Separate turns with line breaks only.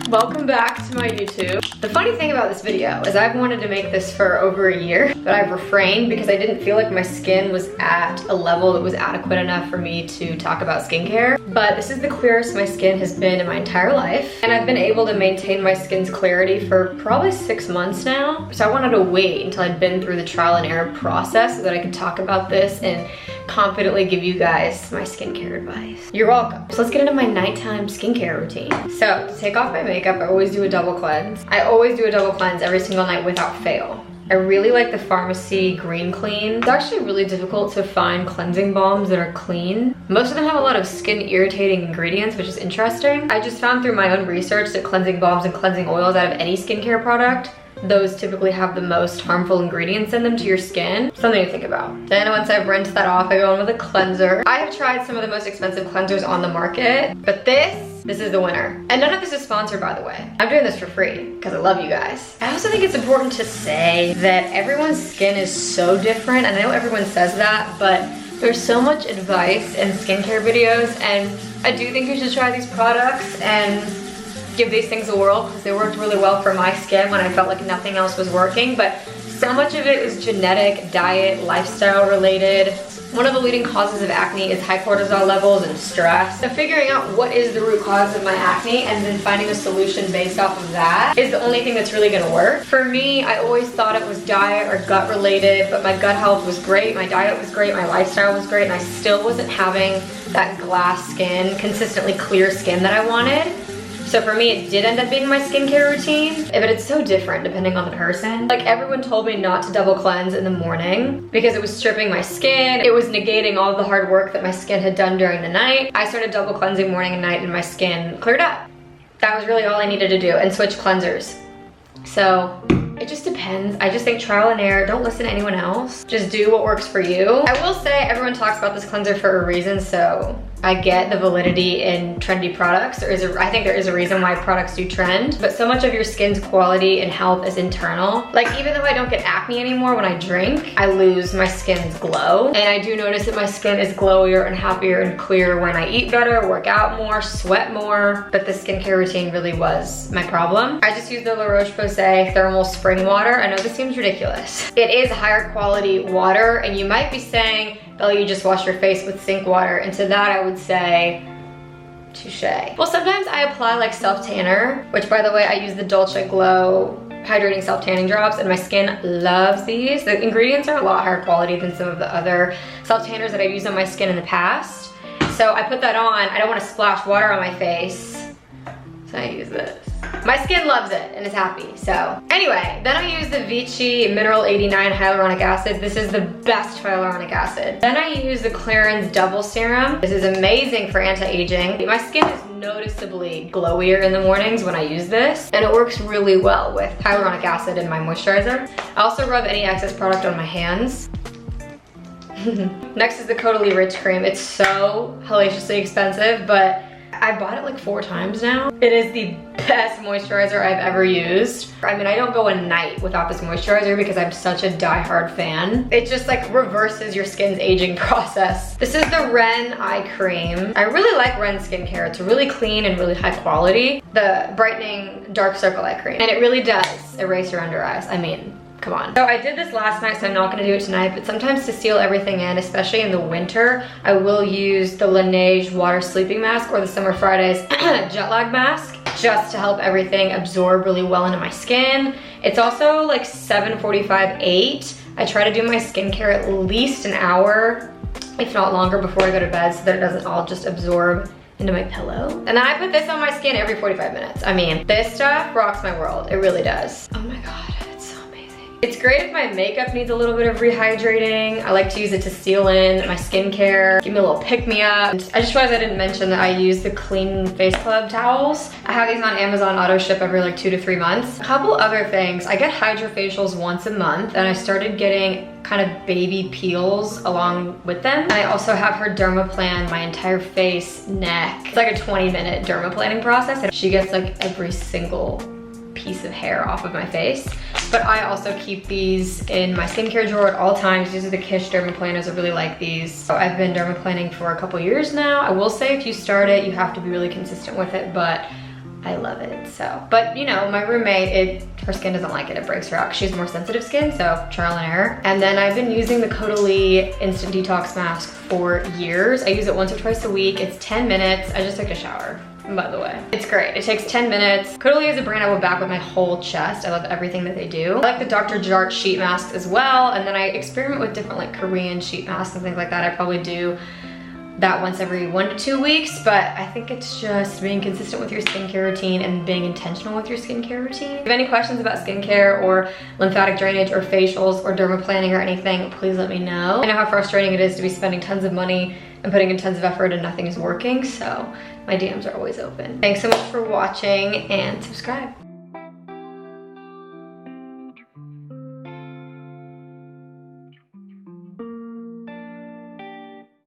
Welcome back to my YouTube. The funny thing about this video is I've wanted to make this for over a year, but I've refrained because I didn't feel like my skin was at a level that was adequate enough for me to talk about skincare. But this is the clearest my skin has been in my entire life. And I've been able to maintain my skin's clarity for probably 6 months now. So I wanted to wait until I'd been through the trial and error process so that I could talk about this and confidently give you guys my skincare advice. You're welcome. So let's get into my nighttime skincare routine. So to take off my makeup, I always do a double cleanse. I always do a double cleanse every single night without fail. I really like the Pharmacy Green Clean. It's actually really difficult to find cleansing balms that are clean. Most of them have a lot of skin irritating ingredients, which is interesting. I just found through my own research that cleansing balms and cleansing oils out of any skincare product, those typically have the most harmful ingredients in them to your skin. Something to think about. Then once I've rinsed that off, I go in with a cleanser. I have tried some of the most expensive cleansers on the market, but this is the winner. And none of this is sponsored, by the way. I'm doing this for free because I love you guys. I also think it's important to say that everyone's skin is so different. And I know everyone says that, but there's so much advice in skincare videos, and I do think you should try these products and give these things a whirl because they worked really well for my skin when I felt like nothing else was working. But so much of it is genetic, diet, lifestyle related. One of the leading causes of acne is high cortisol levels and stress. So figuring out what is the root cause of my acne and then finding a solution based off of that is the only thing that's really gonna work. For me, I always thought it was diet or gut related, but my gut health was great, my diet was great, my lifestyle was great, and I still wasn't having that glass skin, consistently clear skin that I wanted. So for me, it did end up being my skincare routine, but it's so different depending on the person. Like, everyone told me not to double cleanse in the morning because it was stripping my skin. It was negating all the hard work that my skin had done during the night. I started double cleansing morning and night and my skin cleared up. That was really all I needed to do, and switch cleansers. So it just depends. I just think trial and error. Don't listen to anyone else. Just do what works for you. I will say everyone talks about this cleanser for a reason, so I get the validity in trendy products. I think there is a reason why products do trend, but so much of your skin's quality and health is internal. Like, even though I don't get acne anymore when I drink, I lose my skin's glow. And I do notice that my skin is glowier and happier and clearer when I eat better, work out more, sweat more. But the skincare routine really was my problem. I just use the La Roche-Posay thermal spring water. I know this seems ridiculous. It is higher quality water, and you might be saying, Bella, you just wash your face with sink water. And to that I would say, touche. Well, sometimes I apply like self-tanner, which, by the way, I use the Dolce Glow hydrating self-tanning drops, and my skin loves these. The ingredients are a lot higher quality than some of the other self-tanners that I've used on my skin in the past. So I put that on. I don't want to splash water on my face, so I use this. My skin loves it and is happy. So anyway, then I use the Vichy Mineral 89 Hyaluronic Acid. This is the best hyaluronic acid. Then I use the Clarins Double Serum. This is amazing for anti-aging. My skin is noticeably glowier in the mornings when I use this, and it works really well with hyaluronic acid in my moisturizer. I also rub any excess product on my hands. Next is the Caudalie Rich Cream. It's so hellaciously expensive, but I bought it like 4 times now. It is the best moisturizer I've ever used. I mean, I don't go a night without this moisturizer because I'm such a die-hard fan. It just like reverses your skin's aging process. This is the Ren Eye Cream. I really like Ren skincare. It's really clean and really high quality. The brightening dark circle eye cream. And it really does erase your under eyes. I mean, come on. So I did this last night, so I'm not gonna do it tonight, but sometimes to seal everything in, especially in the winter, I will use the Laneige Water Sleeping Mask or the Summer Fridays Jet Lag Mask, just to help everything absorb really well into my skin. It's also like 7:45, 8. I try to do my skincare at least an hour, if not longer, before I go to bed so that it doesn't all just absorb into my pillow. And then I put this on my skin every 45 minutes. I mean, this stuff rocks my world. It really does. Oh my God. It's great if my makeup needs a little bit of rehydrating. I like to use it to seal in my skincare, give me a little pick-me-up. I just realized I didn't mention that I use the Clean Face Club towels. I have these on Amazon auto ship every like 2 to 3 months. A couple other things. I get hydrofacials once a month, and I started getting kind of baby peels along with them. And I also have her dermaplan my entire face, neck. It's like a 20-minute dermaplanning process, and she gets like every single piece of hair off of my face. But I also keep these in my skincare drawer at all times. These are the Kish dermaplanners. I really like these. So I've been dermaplanning for a couple years now. I will say if you start it, you have to be really consistent with it, but I love it, so. But you know, my roommate, her skin doesn't like it, it breaks her out. She's more sensitive skin, so trial and error. And then I've been using the Caudalie Instant Detox Mask for years. I use it once or twice a week. It's 10 minutes. I just took a shower, by the way. It's great, it takes 10 minutes. Caudalie is a brand I will back with my whole chest. I love everything that they do. I like the Dr. Jart sheet masks as well. And then I experiment with different like Korean sheet masks and things like that. I probably do that once every 1 to 2 weeks, but I think it's just being consistent with your skincare routine and being intentional with your skincare routine. If you have any questions about skincare or lymphatic drainage or facials or dermaplanning or anything, please let me know. I know how frustrating it is to be spending tons of money and putting in tons of effort and nothing is working, so my DMs are always open. Thanks so much for watching and subscribe.